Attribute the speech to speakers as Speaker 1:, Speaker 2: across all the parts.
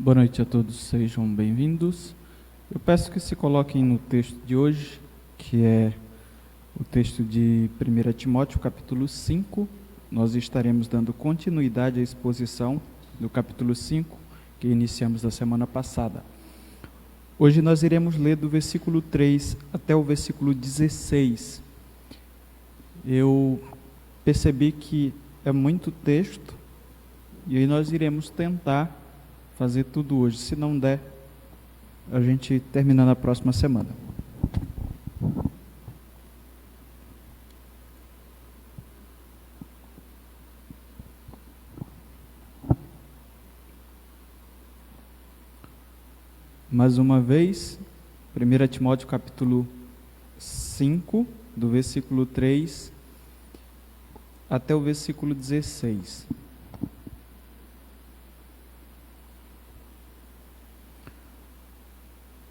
Speaker 1: Boa noite a todos, sejam bem-vindos. Eu peço que se coloquem no texto de hoje, que é o texto de 1 Timóteo, capítulo 5. Nós estaremos dando continuidade à exposição do capítulo 5, que iniciamos na semana passada. Hoje nós iremos ler do versículo 3 até o versículo 16. Eu percebi que é muito texto, e aí nós iremos tentar fazer tudo hoje. Se não der, a gente termina na próxima semana. Mais uma vez, 1 Timóteo capítulo 5, do versículo 3 até o versículo 16.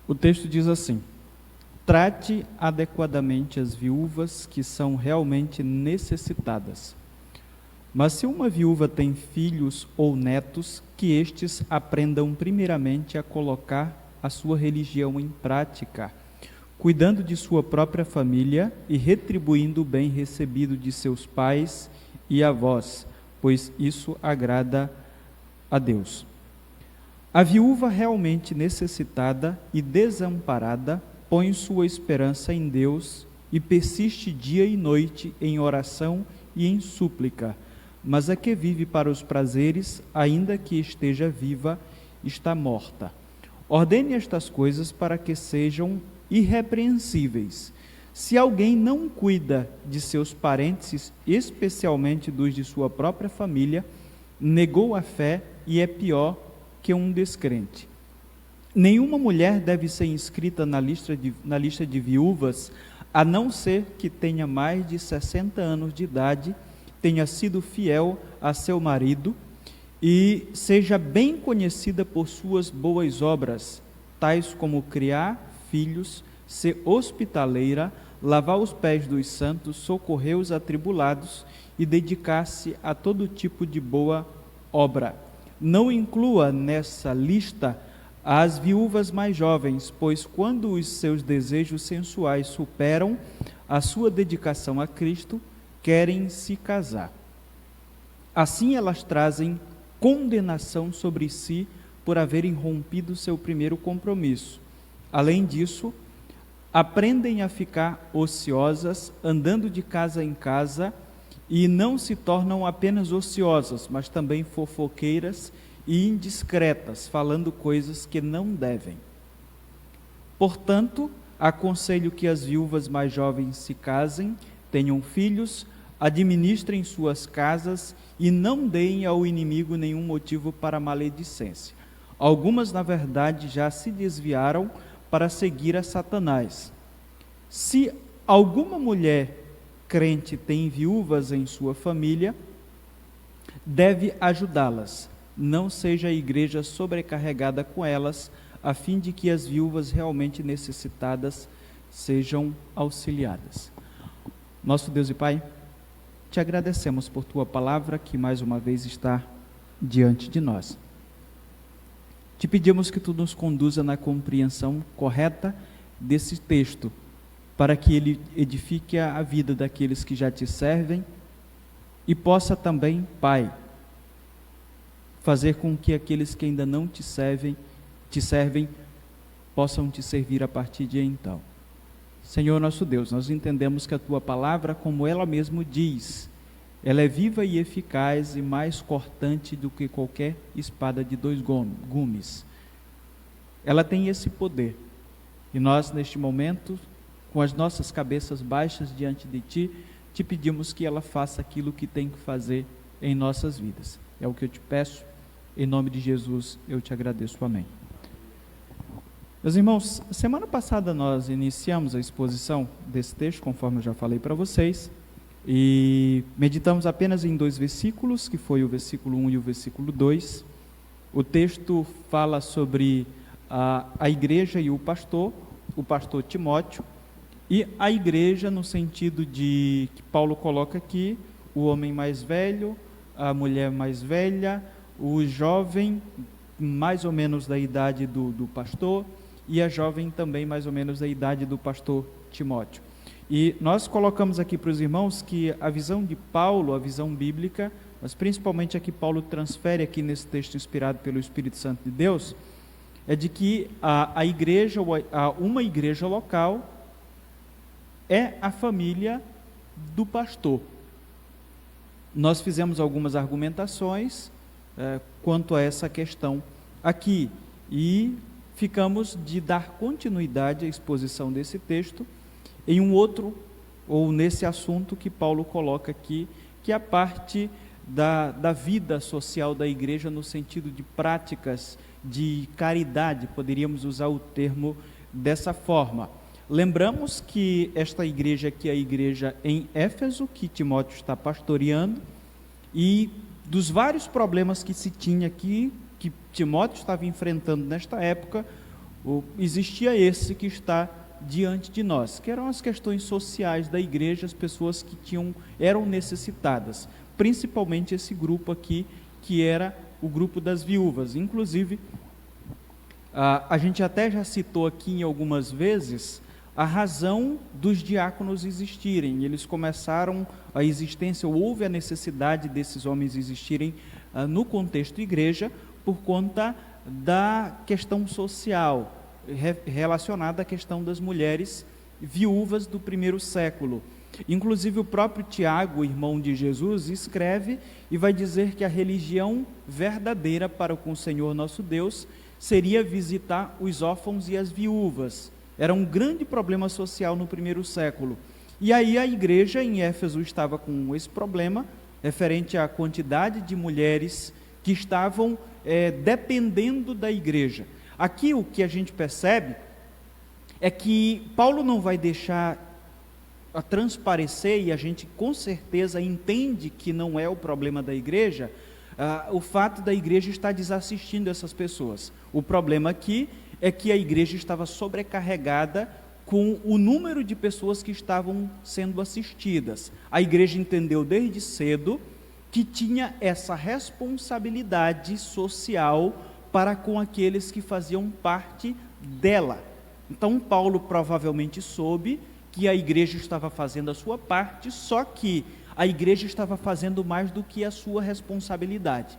Speaker 1: O texto diz assim: trate adequadamente as viúvas que são realmente necessitadas. Mas se uma viúva tem filhos ou netos, que estes aprendam primeiramente a colocar a sua religião em prática, cuidando de sua própria família e retribuindo o bem recebido de seus pais e avós, pois isso agrada a Deus. A viúva realmente necessitada e desamparada põe sua esperança em Deus e persiste dia e noite em oração e em súplica, mas a que vive para os prazeres, ainda que esteja viva, está morta. Ordene estas coisas para que sejam irrepreensíveis. Se alguém não cuida de seus parentes, especialmente dos de sua própria família, negou a fé e é pior que um descrente. Nenhuma mulher deve ser inscrita na lista de viúvas, a não ser que tenha mais de 60 anos de idade, tenha sido fiel a seu marido e seja bem conhecida por suas boas obras, tais como criar filhos, ser hospitaleira, lavar os pés dos santos, socorrer os atribulados e dedicar-se a todo tipo de boa obra. Não inclua nessa lista as viúvas mais jovens, pois quando os seus desejos sensuais superam a sua dedicação a Cristo, querem se casar. Assim elas trazem condenação sobre si por haverem rompido seu primeiro compromisso. Além disso, aprendem a ficar ociosas, andando de casa em casa, e não se tornam apenas ociosas, mas também fofoqueiras e indiscretas, falando coisas que não devem. Portanto, aconselho que as viúvas mais jovens se casem, tenham filhos, administrem suas casas e não deem ao inimigo nenhum motivo para maledicência. Algumas, na verdade, já se desviaram para seguir a Satanás. Se alguma mulher crente tem viúvas em sua família, deve ajudá-las. Não seja a igreja sobrecarregada com elas, a fim de que as viúvas realmente necessitadas sejam auxiliadas. Nosso Deus e Pai, te agradecemos por tua palavra que mais uma vez está diante de nós. Te pedimos que tu nos conduza na compreensão correta desse texto, para que ele edifique a vida daqueles que já te servem e possa também, Pai, fazer com que aqueles que ainda não te servem, possam te servir a partir de então. Senhor nosso Deus, nós entendemos que a tua palavra, como ela mesmo diz, ela é viva e eficaz e mais cortante do que qualquer espada de dois gumes. Ela tem esse poder. E nós, neste momento, com as nossas cabeças baixas diante de ti, te pedimos que ela faça aquilo que tem que fazer em nossas vidas. É o que eu te peço, em nome de Jesus eu te agradeço, amém. Meus irmãos, semana passada nós iniciamos a exposição desse texto, conforme eu já falei para vocês, e meditamos apenas em 2 versículos, que foi o versículo 1 e o versículo 2. O texto fala sobre a igreja e o pastor Timóteo, e a igreja no sentido de que Paulo coloca aqui, o homem mais velho, a mulher mais velha, o jovem mais ou menos da idade do pastor, e a jovem também mais ou menos da idade do pastor Timóteo. E nós colocamos aqui para os irmãos que a visão de Paulo, a visão bíblica, mas principalmente a que Paulo transfere aqui nesse texto inspirado pelo Espírito Santo de Deus, é de que a igreja, uma igreja local, é a família do pastor. Nós fizemos algumas argumentações quanto a essa questão aqui, e ficamos de dar continuidade à exposição desse texto em um outro, ou nesse assunto que Paulo coloca aqui, que é a parte da vida social da igreja no sentido de práticas de caridade, poderíamos usar o termo dessa forma. Lembramos que esta igreja aqui é a igreja em Éfeso, que Timóteo está pastoreando, e dos vários problemas que se tinha aqui, que Timóteo estava enfrentando nesta época, existia esse que está diante de nós, que eram as questões sociais da igreja, as pessoas que eram necessitadas, principalmente esse grupo aqui, que era o grupo das viúvas. Inclusive, a gente até já citou aqui em algumas vezes a razão dos diáconos existirem. Eles começaram a existência, houve a necessidade desses homens existirem no contexto igreja, por conta da questão social, relacionada à questão das mulheres viúvas do primeiro século. Inclusive o próprio Tiago, irmão de Jesus, escreve e vai dizer que a religião verdadeira para com o Senhor nosso Deus seria visitar os órfãos e as viúvas. Era um grande problema social no primeiro século. E aí a igreja em Éfeso estava com esse problema, referente à quantidade de mulheres que estavam dependendo da igreja. Aqui o que a gente percebe é que Paulo não vai deixar a transparecer, e a gente com certeza entende que não é o problema da igreja, o fato da igreja estar desassistindo essas pessoas. O problema aqui é que a igreja estava sobrecarregada com o número de pessoas que estavam sendo assistidas. A igreja entendeu desde cedo que tinha essa responsabilidade social para com aqueles que faziam parte dela. Então Paulo provavelmente soube que a igreja estava fazendo a sua parte, só que a igreja estava fazendo mais do que a sua responsabilidade.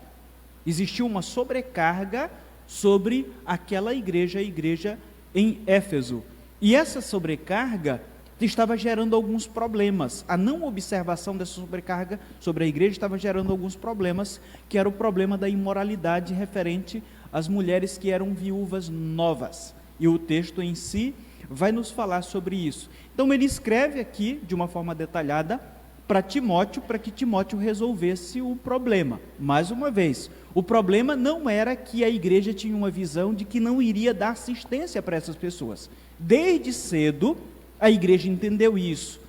Speaker 1: Existia uma sobrecarga sobre aquela igreja, a igreja em Éfeso. E essa sobrecarga estava gerando alguns problemas. A não observação dessa sobrecarga sobre a igreja estava gerando alguns problemas, que era o problema da imoralidade referente às mulheres que eram viúvas novas. E o texto em si vai nos falar sobre isso. Então ele escreve aqui, de uma forma detalhada, para Timóteo, para que Timóteo resolvesse o problema. Mais uma vez, o problema não era que a igreja tinha uma visão de que não iria dar assistência para essas pessoas. Desde cedo, a igreja entendeu isso.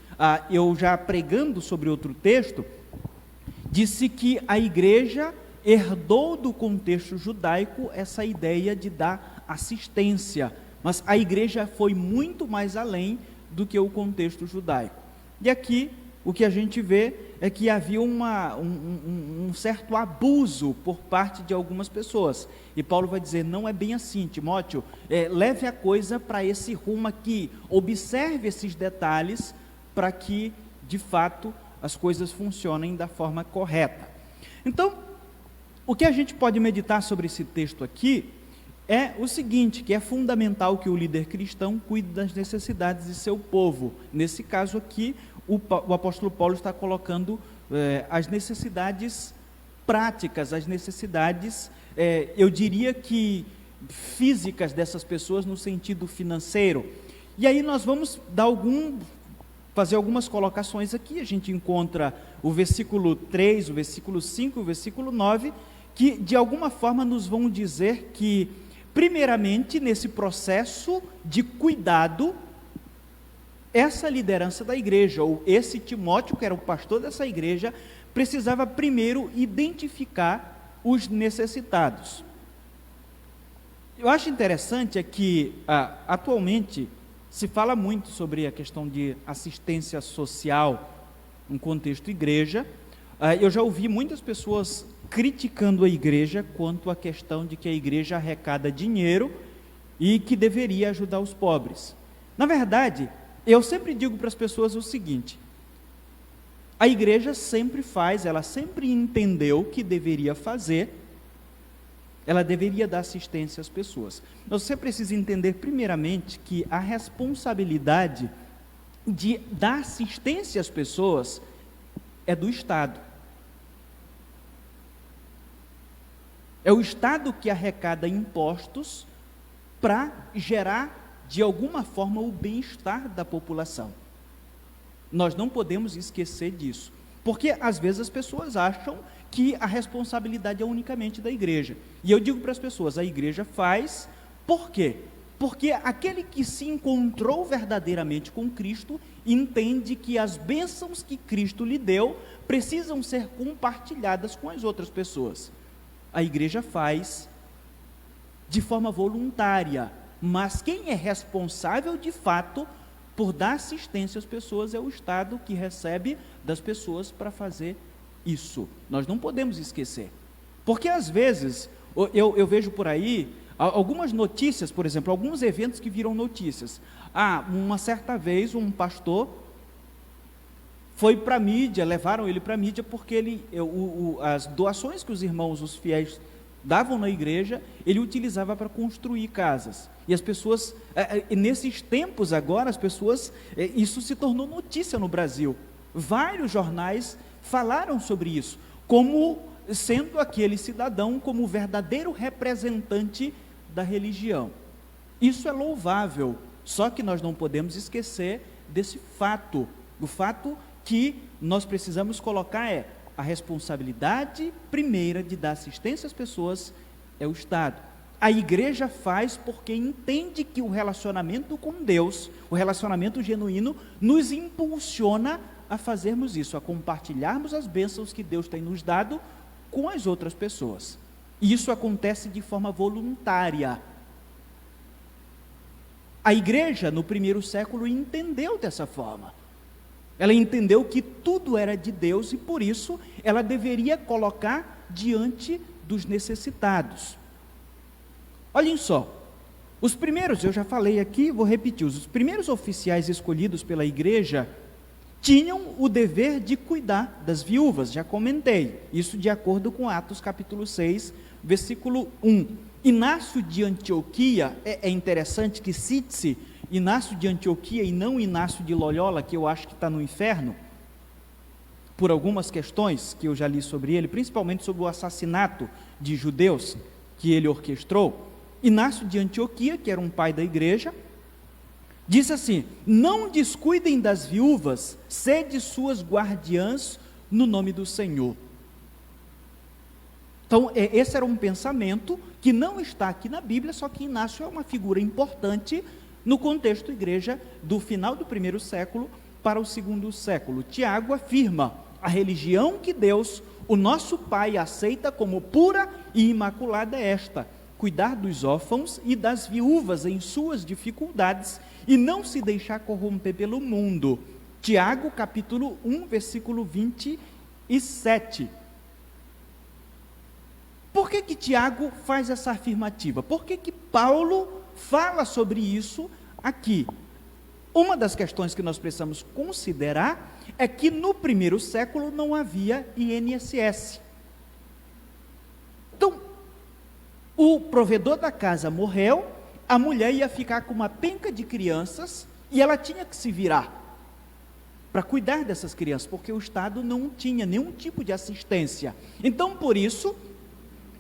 Speaker 1: Eu já pregando sobre outro texto, disse que a igreja herdou do contexto judaico essa ideia de dar assistência, mas a igreja foi muito mais além do que o contexto judaico. E aqui o que a gente vê é que havia um certo abuso por parte de algumas pessoas. E Paulo vai dizer, não é bem assim, Timóteo, leve a coisa para esse rumo aqui, observe esses detalhes para que, de fato, as coisas funcionem da forma correta. Então, o que a gente pode meditar sobre esse texto aqui é o seguinte, que é fundamental que o líder cristão cuide das necessidades de seu povo. Nesse caso aqui, o apóstolo Paulo está colocando as necessidades práticas, as necessidades, eu diria que físicas dessas pessoas no sentido financeiro. E aí nós vamos fazer algumas colocações aqui. A gente encontra o versículo 3, o versículo 5, o versículo 9, que de alguma forma nos vão dizer que, primeiramente, nesse processo de cuidado, essa liderança da igreja, ou esse Timóteo, que era o pastor dessa igreja, precisava primeiro identificar os necessitados. Eu acho interessante que, atualmente, se fala muito sobre a questão de assistência social no contexto igreja, Eu já ouvi muitas pessoas criticando a igreja quanto à questão de que a igreja arrecada dinheiro e que deveria ajudar os pobres. Na verdade, eu sempre digo para as pessoas o seguinte: a igreja sempre faz, ela sempre entendeu que deveria fazer, ela deveria dar assistência às pessoas. Mas você precisa entender primeiramente que a responsabilidade de dar assistência às pessoas é do Estado. É o Estado que arrecada impostos para gerar, de alguma forma, o bem-estar da população. Nós não podemos esquecer disso, porque às vezes as pessoas acham que a responsabilidade é unicamente da igreja. E eu digo para as pessoas, a igreja faz, por quê? Porque aquele que se encontrou verdadeiramente com Cristo entende que as bênçãos que Cristo lhe deu precisam ser compartilhadas com as outras pessoas. A igreja faz de forma voluntária, mas quem é responsável de fato por dar assistência às pessoas é o Estado, que recebe das pessoas para fazer isso. Nós não podemos esquecer, porque às vezes eu vejo por aí algumas notícias, por exemplo, alguns eventos que viram notícias. Uma certa vez um pastor foi para a mídia, levaram ele para a mídia porque as doações que os irmãos, os fiéis, davam na igreja, ele utilizava para construir casas. E as pessoas, nesses tempos agora, isso se tornou notícia no Brasil. Vários jornais falaram sobre isso, como sendo aquele cidadão como o verdadeiro representante da religião. Isso é louvável, só que nós não podemos esquecer desse fato. O fato que nós precisamos colocar é a responsabilidade primeira de dar assistência às pessoas é o Estado. A igreja faz porque entende que o relacionamento com Deus, o relacionamento genuíno, nos impulsiona a fazermos isso, a compartilharmos as bênçãos que Deus tem nos dado com as outras pessoas. E isso acontece de forma voluntária. A igreja, no primeiro século, entendeu dessa forma. Ela entendeu que tudo era de Deus e, por isso, ela deveria colocar diante dos necessitados. Olhem só, os primeiros, eu já falei aqui, vou repetir, os primeiros oficiais escolhidos pela igreja tinham o dever de cuidar das viúvas, já comentei, isso de acordo com Atos capítulo 6, versículo 1. Inácio de Antioquia, é interessante que cite-se Inácio de Antioquia e não Inácio de Loyola, que eu acho que está no inferno, por algumas questões que eu já li sobre ele, principalmente sobre o assassinato de judeus que ele orquestrou. Inácio de Antioquia, que era um pai da igreja, disse assim: não descuidem das viúvas, sede suas guardiãs no nome do Senhor. Então, esse era um pensamento que não está aqui na Bíblia, só que Inácio é uma figura importante no contexto igreja do final do primeiro século para o segundo século. Tiago afirma: a religião que Deus, o nosso Pai, aceita como pura e imaculada é esta: cuidar dos órfãos e das viúvas em suas dificuldades e não se deixar corromper pelo mundo. Tiago capítulo 1, versículo 27. Por que Tiago faz essa afirmativa? Por que Paulo fala sobre isso aqui? Uma das questões que nós precisamos considerar é que no primeiro século não havia INSS. Então, o provedor da casa morreu, a mulher ia ficar com uma penca de crianças e ela tinha que se virar para cuidar dessas crianças, porque o Estado não tinha nenhum tipo de assistência. Então, por isso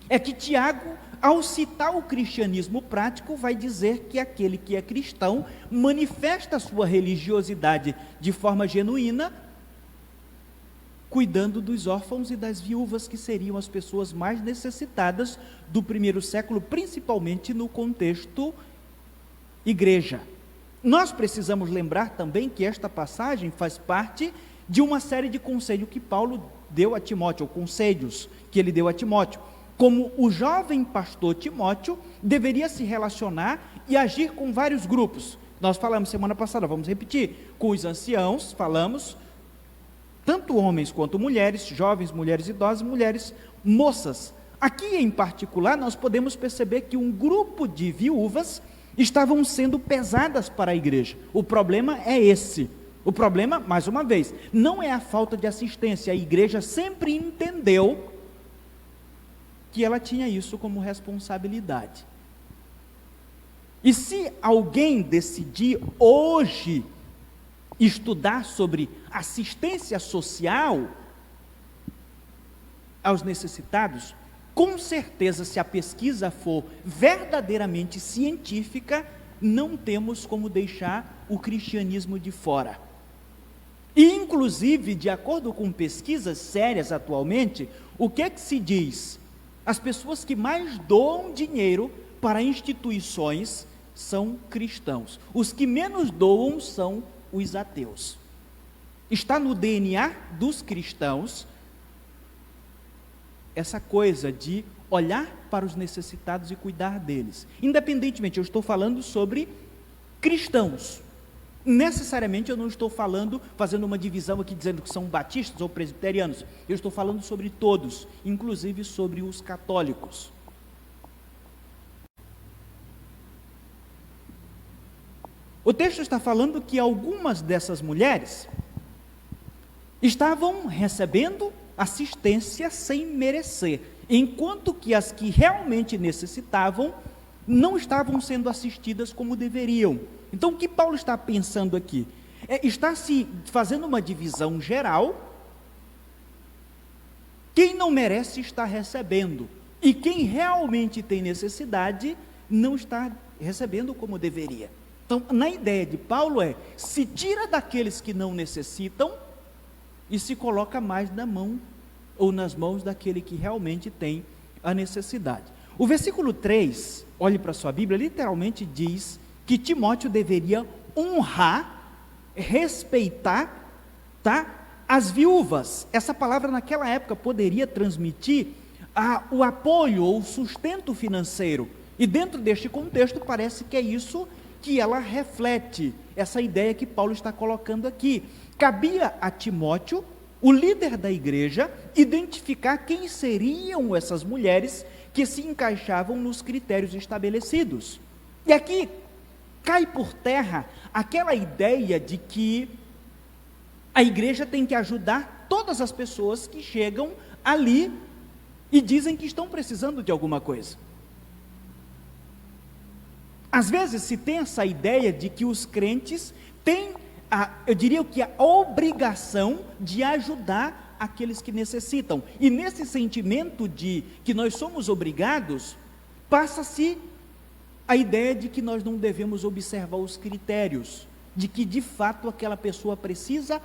Speaker 1: é que Tiago, ao citar o cristianismo prático, vai dizer que aquele que é cristão manifesta a sua religiosidade de forma genuína, cuidando dos órfãos e das viúvas, que seriam as pessoas mais necessitadas do primeiro século, principalmente no contexto igreja. Nós precisamos lembrar também que esta passagem faz parte de uma série de conselhos que Paulo deu a Timóteo, ou conselhos que ele deu a Timóteo. Como o jovem pastor Timóteo deveria se relacionar e agir com vários grupos. Nós falamos semana passada, vamos repetir, com os anciãos, falamos, tanto homens quanto mulheres, jovens, mulheres idosas, mulheres moças. Aqui em particular, nós podemos perceber que um grupo de viúvas estavam sendo pesadas para a igreja. O problema é esse. O problema, mais uma vez, não é a falta de assistência. A igreja sempre entendeu que ela tinha isso como responsabilidade. E se alguém decidir hoje estudar sobre assistência social aos necessitados, com certeza, se a pesquisa for verdadeiramente científica, não temos como deixar o cristianismo de fora. E, inclusive, de acordo com pesquisas sérias atualmente, o que é que se diz? As pessoas que mais doam dinheiro para instituições são cristãos. Os que menos doam são os ateus. Está no DNA dos cristãos essa coisa de olhar para os necessitados e cuidar deles. Independentemente, eu estou falando sobre cristãos. Necessariamente eu não estou fazendo uma divisão aqui dizendo que são batistas ou presbiterianos. Eu estou falando sobre todos, inclusive sobre os católicos. O texto está falando que algumas dessas mulheres estavam recebendo assistência sem merecer, enquanto que as que realmente necessitavam não estavam sendo assistidas como deveriam. Então, o que Paulo está pensando aqui? Está se fazendo uma divisão geral. Quem não merece está recebendo, e quem realmente tem necessidade não está recebendo como deveria. Então, na ideia de Paulo se tira daqueles que não necessitam e se coloca mais na mão ou nas mãos daquele que realmente tem a necessidade. O versículo 3, olhe para a sua Bíblia, literalmente diz que Timóteo deveria honrar, respeitar, as viúvas. Essa palavra naquela época poderia transmitir o apoio ou o sustento financeiro. E dentro deste contexto parece que é isso que ela reflete, essa ideia que Paulo está colocando aqui. Cabia a Timóteo, o líder da igreja, identificar quem seriam essas mulheres que se encaixavam nos critérios estabelecidos. E aqui cai por terra aquela ideia de que a igreja tem que ajudar todas as pessoas que chegam ali e dizem que estão precisando de alguma coisa. Às vezes se tem essa ideia de que os crentes têm, eu diria que a obrigação de ajudar aqueles que necessitam. E nesse sentimento de que nós somos obrigados, passa-se a ideia de que nós não devemos observar os critérios, de que de fato aquela pessoa precisa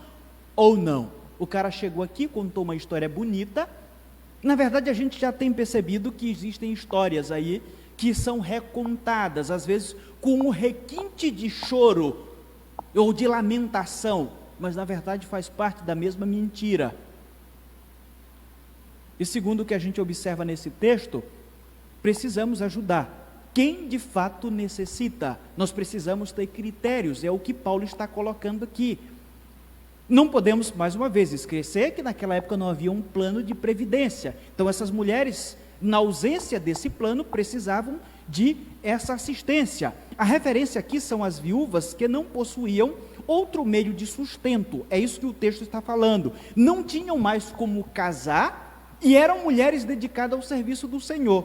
Speaker 1: ou não. O cara chegou aqui, contou uma história bonita. Na verdade, a gente já tem percebido que existem histórias aí que são recontadas, às vezes com um requinte de choro ou de lamentação, mas na verdade faz parte da mesma mentira. E segundo o que a gente observa nesse texto, precisamos ajudar quem de fato necessita. Nós precisamos ter critérios, é o que Paulo está colocando aqui. Não podemos, mais uma vez, esquecer que naquela época não havia um plano de previdência. Então essas mulheres, na ausência desse plano, precisavam de essa assistência. A referência aqui são as viúvas que não possuíam outro meio de sustento. É isso que o texto está falando. Não tinham mais como casar e eram mulheres dedicadas ao serviço do Senhor.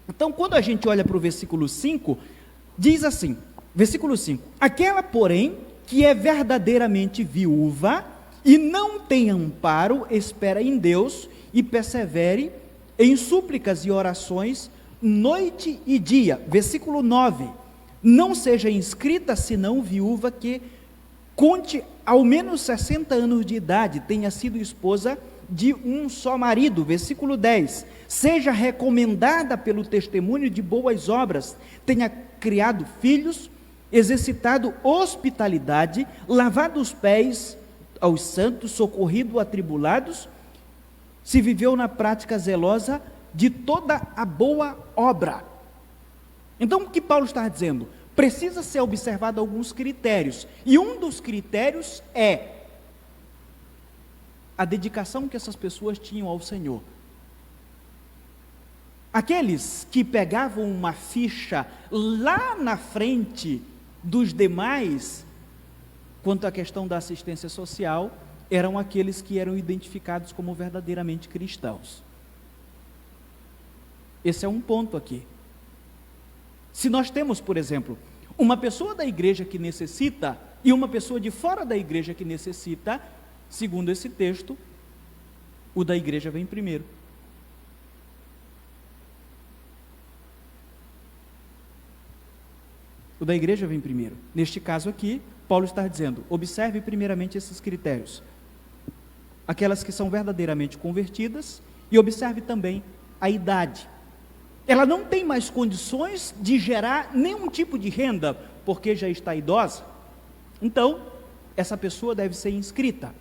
Speaker 1: Então, quando a gente olha para o versículo 5, diz assim, versículo 5, aquela, porém, que é verdadeiramente viúva e não tem amparo, espera em Deus e persevere em súplicas e orações, noite e dia. Versículo 9, não seja inscrita senão viúva que conte ao menos 60 anos de idade, tenha sido esposa de um só marido. Versículo 10, seja recomendada pelo testemunho de boas obras, tenha criado filhos, exercitado hospitalidade, lavado os pés aos santos, socorrido atribulados, se viveu na prática zelosa de toda a boa obra. Então, o que Paulo está dizendo? Precisa ser observado alguns critérios, e um dos critérios é a dedicação que essas pessoas tinham ao Senhor. Aqueles que pegavam uma ficha lá na frente dos demais, quanto à questão da assistência social, eram aqueles que eram identificados como verdadeiramente cristãos. Esse é um ponto aqui. Se nós temos, por exemplo, uma pessoa da igreja que necessita e uma pessoa de fora da igreja que necessita, segundo esse texto, o da igreja vem primeiro. O da igreja vem primeiro. Neste caso aqui, Paulo está dizendo, observe primeiramente esses critérios. Aquelas que são verdadeiramente convertidas, e observe também a idade. Ela não tem mais condições de gerar nenhum tipo de renda, porque já está idosa. Então, essa pessoa deve ser inscrita.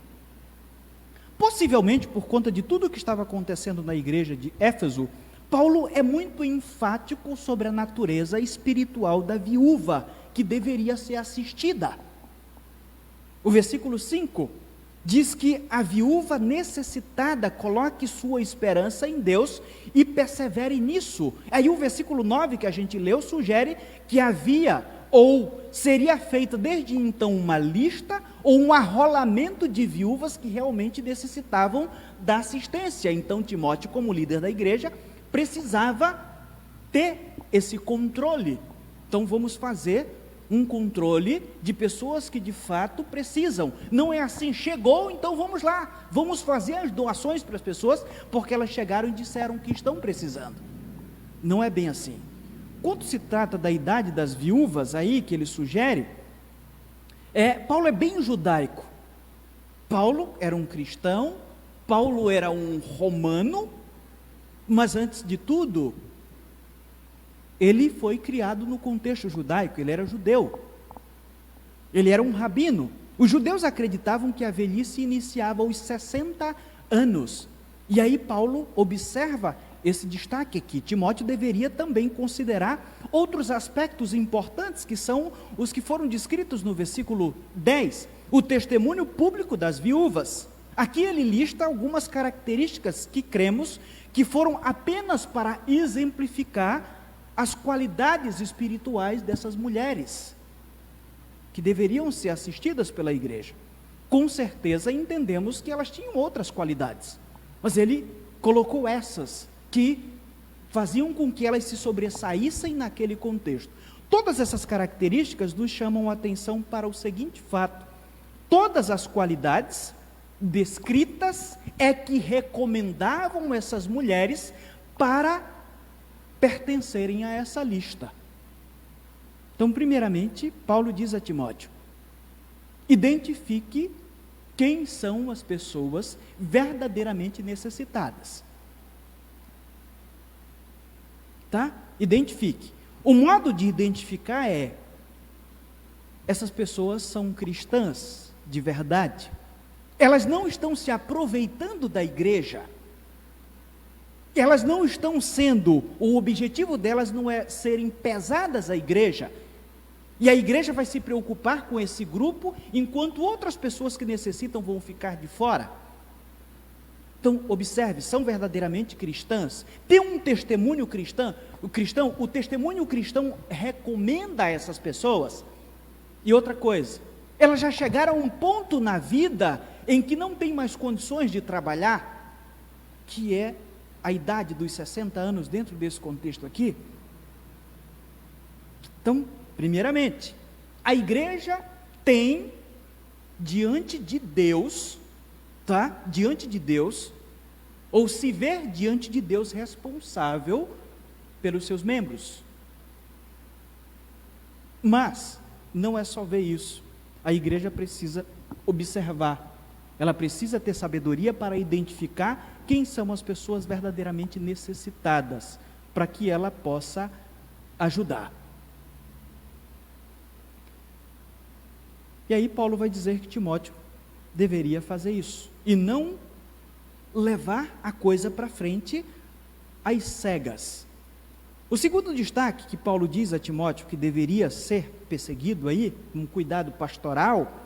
Speaker 1: Possivelmente, por conta de tudo o que estava acontecendo na igreja de Éfeso, Paulo é muito enfático sobre a natureza espiritual da viúva, que deveria ser assistida. O versículo 5 diz que a viúva necessitada coloque sua esperança em Deus e persevere nisso. Aí o versículo 9 que a gente leu sugere que havia ou seria feita desde então uma lista ou um arrolamento de viúvas que realmente necessitavam da assistência. Então Timóteo, como líder da igreja, precisava ter esse controle. Então vamos fazer um controle de pessoas que de fato precisam. Não é assim, chegou, então vamos lá, vamos fazer as doações para as pessoas, porque elas chegaram e disseram que estão precisando. Não é bem assim. Quando se trata da idade das viúvas aí, que ele sugere, Paulo é bem judaico. Paulo era um cristão, Paulo era um romano, mas antes de tudo, ele foi criado no contexto judaico, ele era judeu, ele era um rabino. Os judeus acreditavam que a velhice iniciava aos 60 anos, e aí Paulo observa esse destaque aqui. Timóteo deveria também considerar outros aspectos importantes, que são os que foram descritos no versículo 10, o testemunho público das viúvas. Aqui ele lista algumas características que cremos que foram apenas para exemplificar as qualidades espirituais dessas mulheres, que deveriam ser assistidas pela igreja. Com certeza entendemos que elas tinham outras qualidades, mas ele colocou essas que faziam com que elas se sobressaíssem naquele contexto. Todas essas características nos chamam a atenção para o seguinte fato: todas as qualidades descritas é que recomendavam essas mulheres para pertencerem a essa lista. Então, primeiramente, Paulo diz a Timóteo: identifique quem são as pessoas verdadeiramente necessitadas. Tá? Identifique. O modo de identificar essas pessoas são cristãs de verdade. Elas não estão se aproveitando da igreja. Elas não estão sendo, o objetivo delas não é serem pesadas à igreja, e a igreja vai se preocupar com esse grupo, enquanto outras pessoas que necessitam vão ficar de fora. Então, observe, são verdadeiramente cristãs, tem um testemunho cristão, o testemunho cristão recomenda a essas pessoas. E outra coisa, elas já chegaram a um ponto na vida em que não tem mais condições de trabalhar, que é a idade dos 60 anos dentro desse contexto aqui. Então, primeiramente, a igreja tem diante de Deus, tá? Diante de Deus, ou se vê diante de Deus responsável pelos seus membros. Mas não é só ver isso. A igreja precisa observar. Ela precisa ter sabedoria para identificar quem são as pessoas verdadeiramente necessitadas, para que ela possa ajudar. E aí Paulo vai dizer que Timóteo deveria fazer isso, e não levar a coisa para frente às cegas. O segundo destaque que Paulo diz a Timóteo que deveria ser perseguido aí, um cuidado pastoral,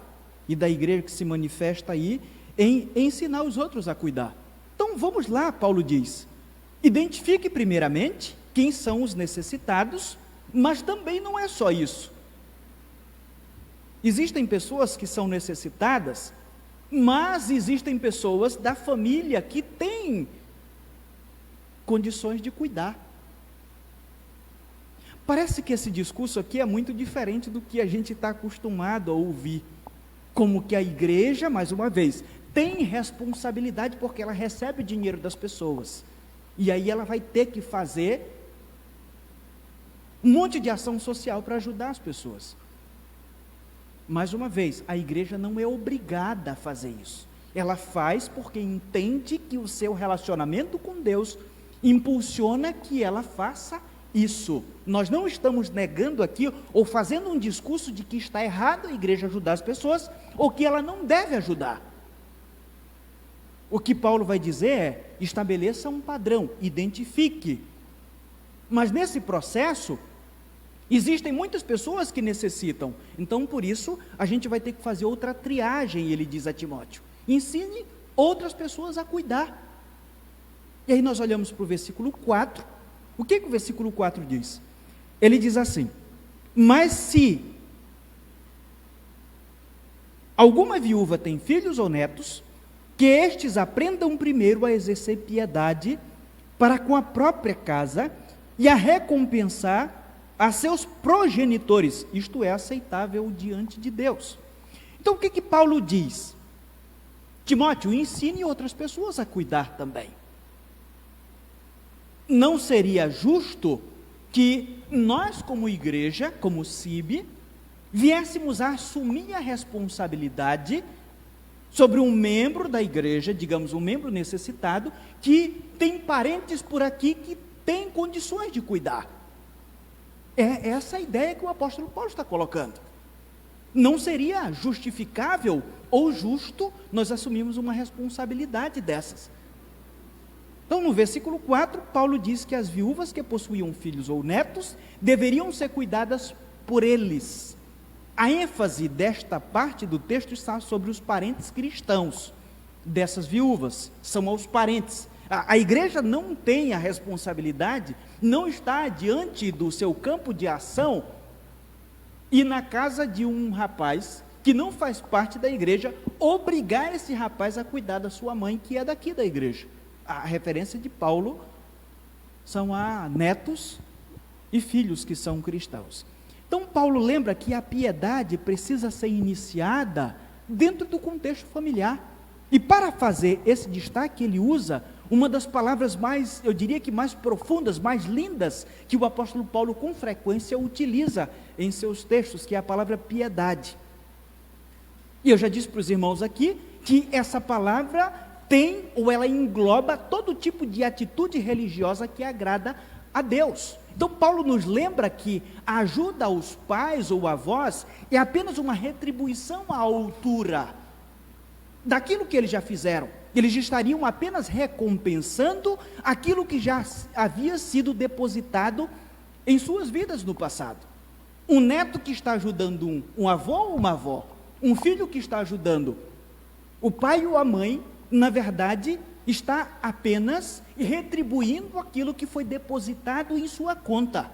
Speaker 1: e da igreja que se manifesta aí, em ensinar os outros a cuidar. Então vamos lá, Paulo diz, identifique primeiramente quem são os necessitados, mas também não é só isso. Existem pessoas que são necessitadas, mas existem pessoas da família que têm condições de cuidar. Parece que esse discurso aqui é muito diferente do que a gente está acostumado a ouvir. Como que a igreja, mais uma vez, tem responsabilidade porque ela recebe o dinheiro das pessoas. E aí ela vai ter que fazer um monte de ação social para ajudar as pessoas. Mais uma vez, a igreja não é obrigada a fazer isso. Ela faz porque entende que o seu relacionamento com Deus impulsiona que ela faça isso. Nós não estamos negando aqui ou fazendo um discurso de que está errado a igreja ajudar as pessoas ou que ela não deve ajudar. O que Paulo vai dizer é: estabeleça um padrão, identifique. Mas nesse processo, existem muitas pessoas que necessitam. Então, por isso, a gente vai ter que fazer outra triagem, ele diz a Timóteo. Ensine outras pessoas a cuidar. E aí nós olhamos para o versículo 4. O que o versículo 4 diz? Ele diz assim: mas se alguma viúva tem filhos ou netos, que estes aprendam primeiro a exercer piedade para com a própria casa e a recompensar a seus progenitores, isto é aceitável diante de Deus. Então o que Paulo diz? Timóteo, ensine outras pessoas a cuidar também. Não seria justo que nós, como igreja, como CIB, viéssemos a assumir a responsabilidade sobre um membro da igreja, digamos, um membro necessitado, que tem parentes por aqui que têm condições de cuidar. É essa a ideia que o apóstolo Paulo está colocando. Não seria justificável ou justo nós assumirmos uma responsabilidade dessas. Então, no versículo 4, Paulo diz que as viúvas que possuíam filhos ou netos deveriam ser cuidadas por eles. A ênfase desta parte do texto está sobre os parentes cristãos dessas viúvas, são aos parentes. A igreja não tem a responsabilidade, não está diante do seu campo de ação e na casa de um rapaz que não faz parte da igreja, obrigar esse rapaz a cuidar da sua mãe, que é daqui da igreja. A referência de Paulo são a netos e filhos que são cristãos. Então Paulo lembra que a piedade precisa ser iniciada dentro do contexto familiar. E para fazer esse destaque, ele usa uma das palavras mais, eu diria que mais profundas, mais lindas, que o apóstolo Paulo com frequência utiliza em seus textos, que é a palavra piedade. E eu já disse para os irmãos aqui, que essa palavra tem, ou ela engloba todo tipo de atitude religiosa que agrada a Deus. Então Paulo nos lembra que a ajuda aos pais ou avós é apenas uma retribuição à altura daquilo que eles já fizeram. Eles estariam apenas recompensando aquilo que já havia sido depositado em suas vidas no passado. Um neto que está ajudando um avô ou uma avó, um filho que está ajudando o pai ou a mãe, na verdade, está apenas retribuindo aquilo que foi depositado em sua conta.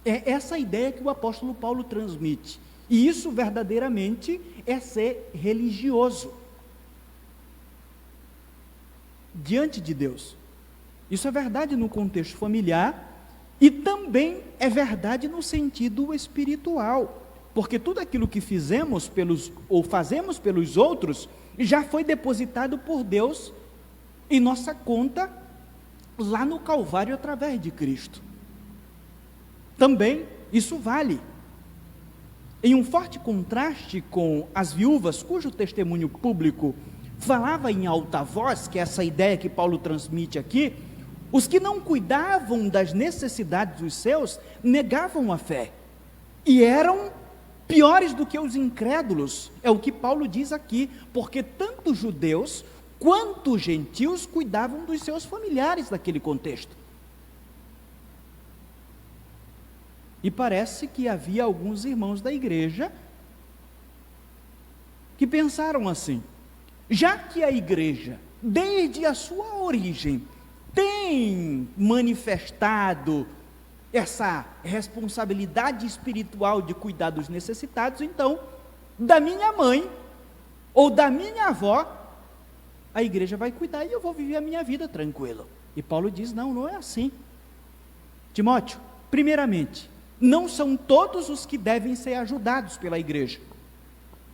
Speaker 1: É essa a ideia que o apóstolo Paulo transmite. E isso verdadeiramente é ser religioso diante de Deus. Isso é verdade no contexto familiar e também é verdade no sentido espiritual, porque tudo aquilo que fizemos ou fazemos pelos outros já foi depositado por Deus em nossa conta lá no Calvário através de Cristo. Também isso vale. Em um forte contraste com as viúvas, cujo testemunho público falava em alta voz, que é essa ideia que Paulo transmite aqui, os que não cuidavam das necessidades dos seus negavam a fé e eram piores do que os incrédulos, é o que Paulo diz aqui, porque tanto judeus quanto gentios cuidavam dos seus familiares naquele contexto. E parece que havia alguns irmãos da igreja que pensaram assim:
Speaker 2: Já que a igreja, desde a sua origem, tem manifestado essa responsabilidade espiritual de cuidar dos necessitados, então, da minha mãe ou da minha avó, a igreja vai cuidar e eu vou viver a minha vida tranquilo. E Paulo diz, não, não é assim. Timóteo, primeiramente, não são todos os que devem ser ajudados pela igreja.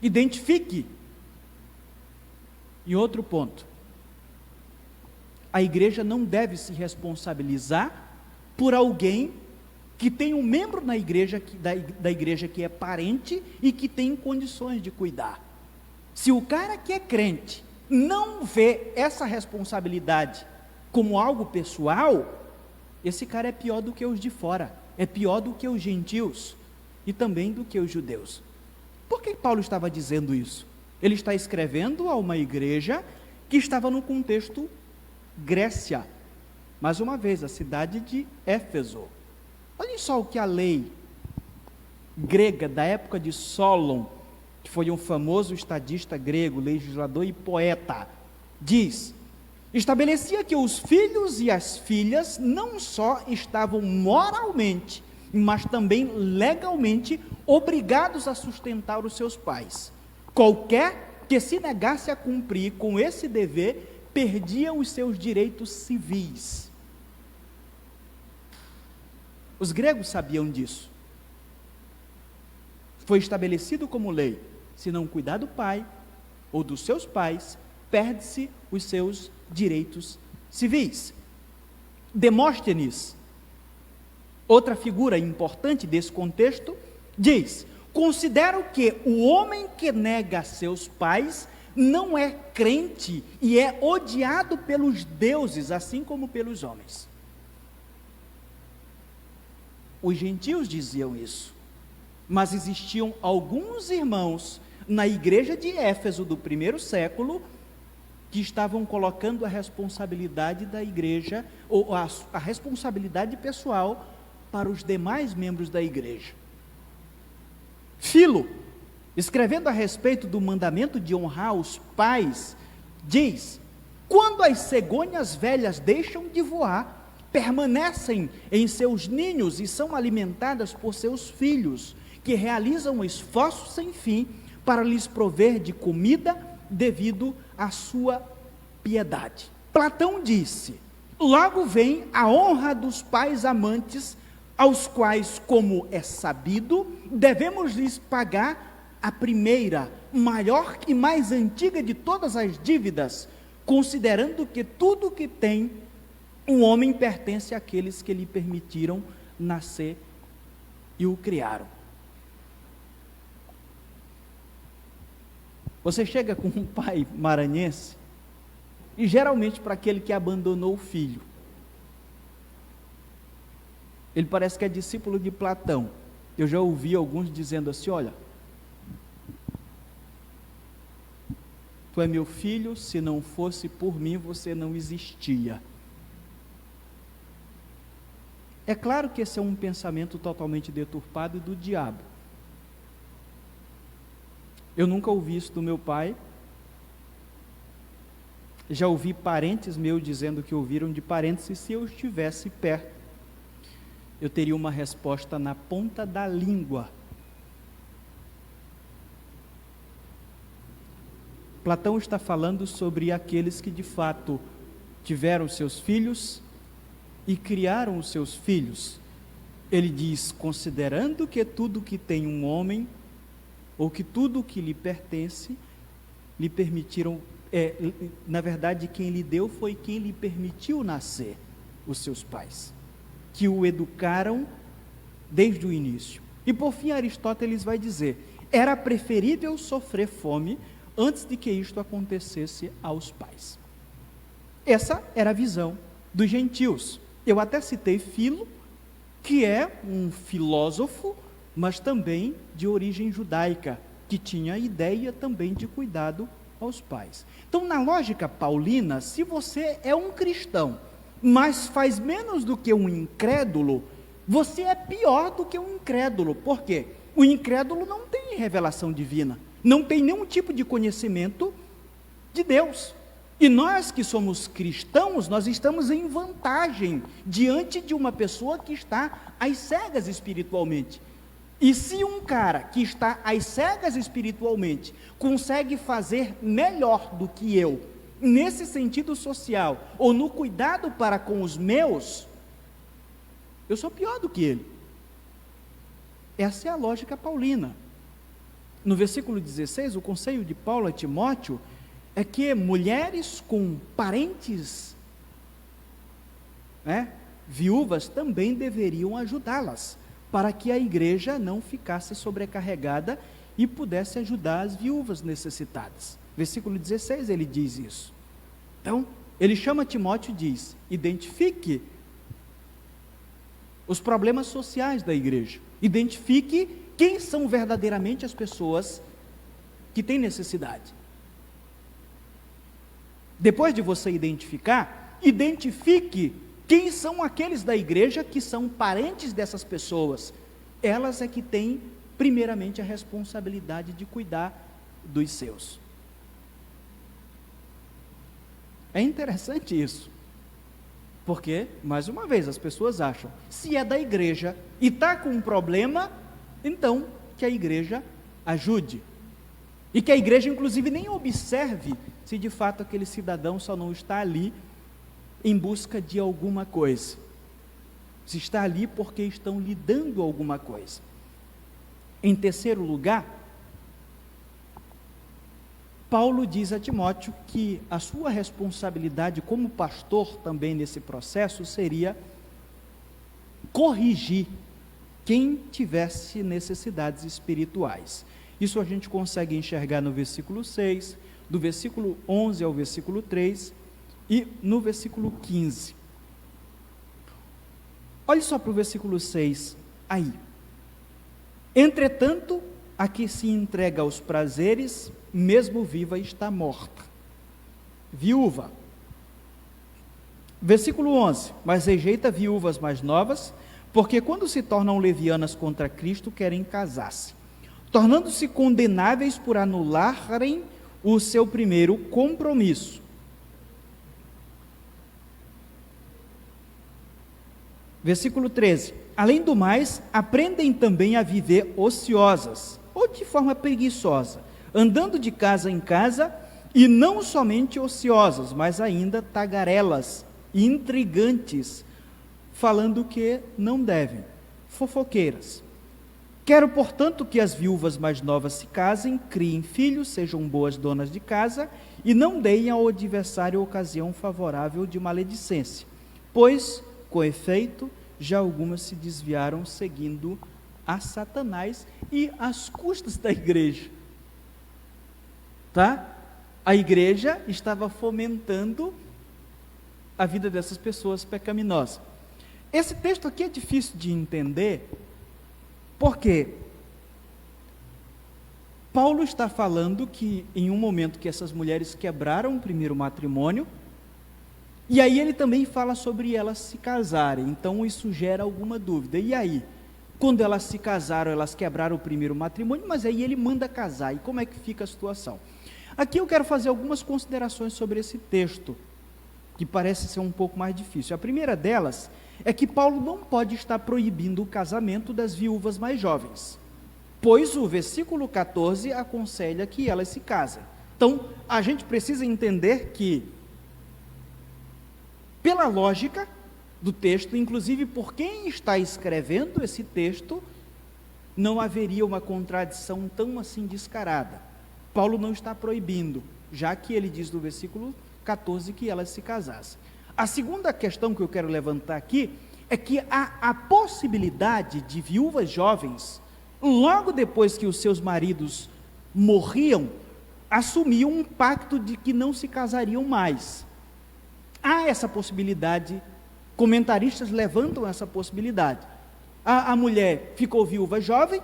Speaker 2: Identifique. E outro ponto, a igreja não deve se responsabilizar por alguém que tem um membro na igreja, da igreja que é parente e que tem condições de cuidar. Se o cara que é crente não vê essa responsabilidade como algo pessoal, esse cara é pior do que os de fora, é pior do que os gentios e também do que os judeus. Por que Paulo estava dizendo isso? Ele está escrevendo a uma igreja que estava no contexto Grécia, mais uma vez, a cidade de Éfeso. Olhem só o que a lei grega da época de Solon, que foi um famoso estadista grego, legislador e poeta, diz: estabelecia que os filhos e as filhas não só estavam moralmente, mas também legalmente obrigados a sustentar os seus pais. Qualquer que se negasse a cumprir com esse dever, perdia os seus direitos civis. Os gregos sabiam disso. Foi estabelecido como lei: se não cuidar do pai ou dos seus pais, perde-se os seus direitos civis. Demóstenes, outra figura importante desse contexto, diz: considero que o homem que nega seus pais não é crente e é odiado pelos deuses, assim como pelos homens. Os gentios diziam isso, mas existiam alguns irmãos na igreja de Éfeso do primeiro século que estavam colocando a responsabilidade da igreja, ou a responsabilidade pessoal, para os demais membros da igreja. Filo, escrevendo a respeito do mandamento de honrar os pais, diz: quando as cegonhas velhas deixam de voar, permanecem em seus ninhos e são alimentadas por seus filhos, que realizam esforços sem fim para lhes prover de comida devido à sua piedade. Platão disse: logo vem a honra dos pais amantes, aos quais, como é sabido, devemos lhes pagar a primeira, maior e mais antiga de todas as dívidas, considerando que tudo que tem um homem pertence àqueles que lhe permitiram nascer e o criaram. Você chega com um pai maranhense, e geralmente para aquele que abandonou o filho, ele parece que é discípulo de Platão. Eu já ouvi alguns dizendo assim: olha, tu é meu filho, se não fosse por mim você não existia. É claro que esse é um pensamento totalmente deturpado e do diabo. Eu nunca ouvi isso do meu pai. Já ouvi parentes meus dizendo que ouviram de parentes, e se eu estivesse perto, eu teria uma resposta na ponta da língua. Platão está falando sobre aqueles que de fato tiveram seus filhos e criaram os seus filhos. Ele diz: considerando que tudo que tem um homem, ou que tudo que lhe pertence, lhe permitiram, na verdade quem lhe deu foi quem lhe permitiu nascer, os seus pais, que o educaram desde o início. E por fim Aristóteles vai dizer: era preferível sofrer fome antes de que isto acontecesse aos pais. Essa era a visão dos gentios. Eu até citei Filo, que é um filósofo, mas também de origem judaica, que tinha a ideia também de cuidado aos pais. Então, na lógica paulina, se você é um cristão, mas faz menos do que um incrédulo, você é pior do que um incrédulo. Por quê? O incrédulo não tem revelação divina, não tem nenhum tipo de conhecimento de Deus. E nós que somos cristãos, nós estamos em vantagem diante de uma pessoa que está às cegas espiritualmente. E se um cara que está às cegas espiritualmente consegue fazer melhor do que eu, nesse sentido social, ou no cuidado para com os meus, eu sou pior do que ele. Essa é a lógica paulina. No versículo 16, o conselho de Paulo a Timóteo é que mulheres com parentes, viúvas, também deveriam ajudá-las, para que a igreja não ficasse sobrecarregada e pudesse ajudar as viúvas necessitadas. Versículo 16, ele diz isso. Então, ele chama Timóteo e diz: identifique os problemas sociais da igreja, identifique quem são verdadeiramente as pessoas que têm necessidade. Depois de você identificar, identifique quem são aqueles da igreja que são parentes dessas pessoas. Elas é que têm, primeiramente, a responsabilidade de cuidar dos seus. É interessante isso, porque, mais uma vez, as pessoas acham, se é da igreja e está com um problema, então que a igreja ajude. E que a igreja, inclusive, nem observe se de fato aquele cidadão só não está ali em busca de alguma coisa. Se está ali porque estão lhe dando alguma coisa. Em terceiro lugar, Paulo diz a Timóteo que a sua responsabilidade como pastor também nesse processo seria corrigir quem tivesse necessidades espirituais. Isso a gente consegue enxergar no versículo 6, do versículo 11 ao versículo 3 e no versículo 15. Olhe só para o versículo 6 aí. Entretanto, a que se entrega aos prazeres, mesmo viva, está morta. Viúva. Versículo 11. Mas rejeita viúvas mais novas, porque quando se tornam levianas contra Cristo, querem casar-se, tornando-se condenáveis por anularem o seu primeiro compromisso. Versículo 13. Além do mais, aprendem também a viver ociosas, ou de forma preguiçosa, andando de casa em casa, e não somente ociosas, mas ainda tagarelas, intrigantes, falando que não devem, fofoqueiras. Quero, portanto, que as viúvas mais novas se casem, criem filhos, sejam boas donas de casa, e não deem ao adversário ocasião favorável de maledicência, pois, com efeito, já algumas se desviaram seguindo a Satanás e às custas da igreja. Tá? A igreja estava fomentando a vida dessas pessoas pecaminosas. Esse texto aqui é difícil de entender, porque Paulo está falando que em um momento que essas mulheres quebraram o primeiro matrimônio, e aí ele também fala sobre elas se casarem, então isso gera alguma dúvida. E aí? Quando elas se casaram, elas quebraram o primeiro matrimônio, mas aí ele manda casar, e como é que fica a situação? Aqui eu quero fazer algumas considerações sobre esse texto, que parece ser um pouco mais difícil. A primeira delas é que Paulo não pode estar proibindo o casamento das viúvas mais jovens, pois o versículo 14 aconselha que elas se casem. Então, a gente precisa entender que, pela lógica do texto, inclusive por quem está escrevendo esse texto, não haveria uma contradição tão assim descarada. Paulo não está proibindo, já que ele diz no versículo 14 que elas se casassem. A segunda questão que eu quero levantar aqui é que a possibilidade de viúvas jovens, logo depois que os seus maridos morriam, assumiam um pacto de que não se casariam mais. Há essa possibilidade, comentaristas levantam essa possibilidade. A mulher ficou viúva jovem,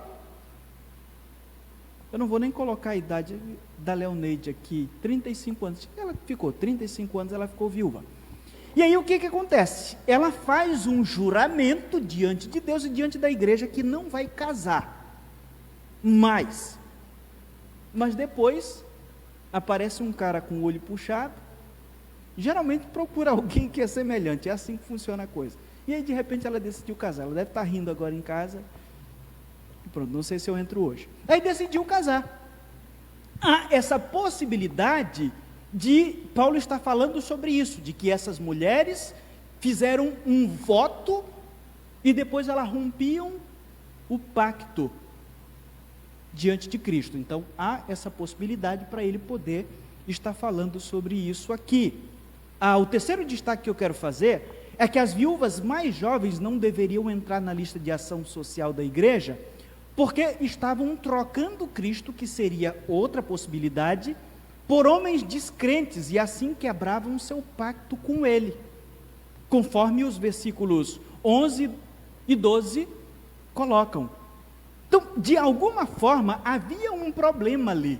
Speaker 2: eu não vou nem colocar a idade da Leoneide aqui, 35 anos, ela ficou 35 anos, ela ficou viúva. E aí o que acontece? Ela faz um juramento diante de Deus e diante da igreja que não vai casar mais. Mas depois aparece um cara com o olho puxado, geralmente procura alguém que é semelhante, é assim que funciona a coisa. E aí de repente ela decidiu casar, ela deve estar rindo agora em casa, pronto, não sei se eu entro hoje. Aí decidiu casar. Há essa possibilidade de, Paulo está falando sobre isso, de que essas mulheres fizeram um voto e depois elas rompiam o pacto diante de Cristo. Então há essa possibilidade para ele poder estar falando sobre isso aqui. O terceiro destaque que eu quero fazer é que as viúvas mais jovens não deveriam entrar na lista de ação social da igreja, porque estavam trocando Cristo, que seria outra possibilidade, por homens descrentes, e assim quebravam seu pacto com ele, conforme os versículos 11 e 12 colocam. Então, de alguma forma, havia um problema ali,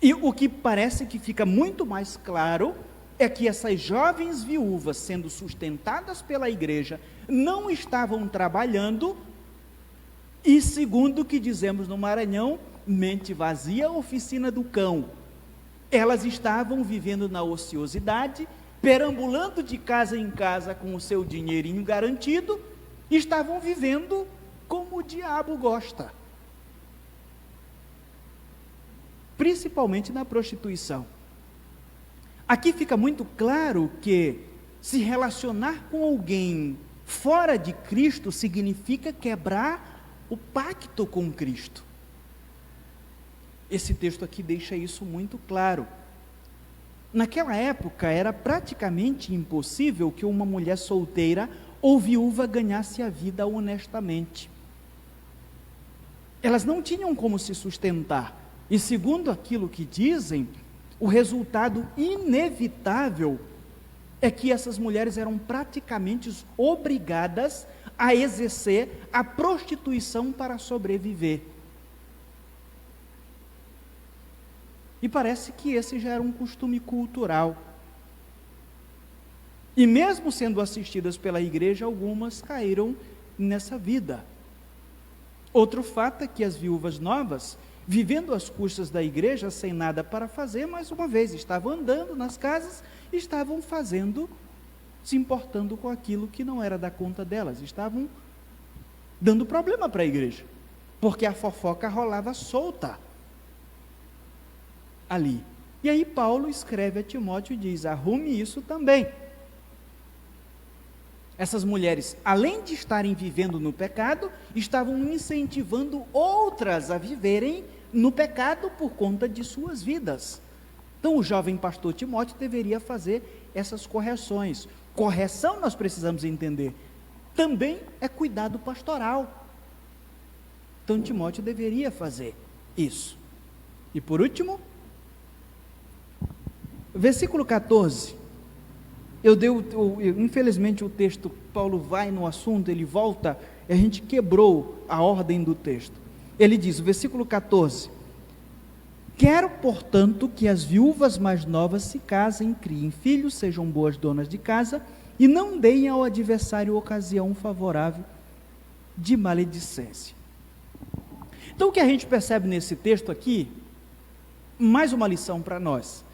Speaker 2: e o que parece que fica muito mais claro é que essas jovens viúvas, sendo sustentadas pela igreja, não estavam trabalhando, e segundo o que dizemos no Maranhão, mente vazia, oficina do cão. Elas estavam vivendo na ociosidade, perambulando de casa em casa com o seu dinheirinho garantido, estavam vivendo como o diabo gosta, principalmente na prostituição. Aqui fica muito claro que se relacionar com alguém fora de Cristo significa quebrar o pacto com Cristo. Esse texto aqui deixa isso muito claro. Naquela época era praticamente impossível que uma mulher solteira ou viúva ganhasse a vida honestamente. Elas não tinham como se sustentar, e segundo aquilo que dizem, o resultado inevitável é que essas mulheres eram praticamente obrigadas a exercer a prostituição para sobreviver. E parece que esse já era um costume cultural. E mesmo sendo assistidas pela igreja, algumas caíram nessa vida. Outro fato é que as viúvas novas, vivendo às custas da igreja, sem nada para fazer, mais uma vez, estavam andando nas casas, estavam fazendo, se importando com aquilo que não era da conta delas, estavam dando problema para a igreja, porque a fofoca rolava solta ali. E aí Paulo escreve a Timóteo e diz: arrume isso também. Essas mulheres, além de estarem vivendo no pecado, estavam incentivando outras a viverem no pecado por conta de suas vidas. Então o jovem pastor Timóteo deveria fazer essas correções. Correção, nós precisamos entender, também é cuidado pastoral. Então Timóteo deveria fazer isso. E por último, versículo 14. Infelizmente o texto, Paulo vai no assunto, ele volta, e a gente quebrou a ordem do texto. Ele diz, versículo 14: quero, portanto, que as viúvas mais novas se casem, criem filhos, sejam boas donas de casa, e não deem ao adversário ocasião favorável de maledicência. Então o que a gente percebe nesse texto aqui, mais uma lição para nós,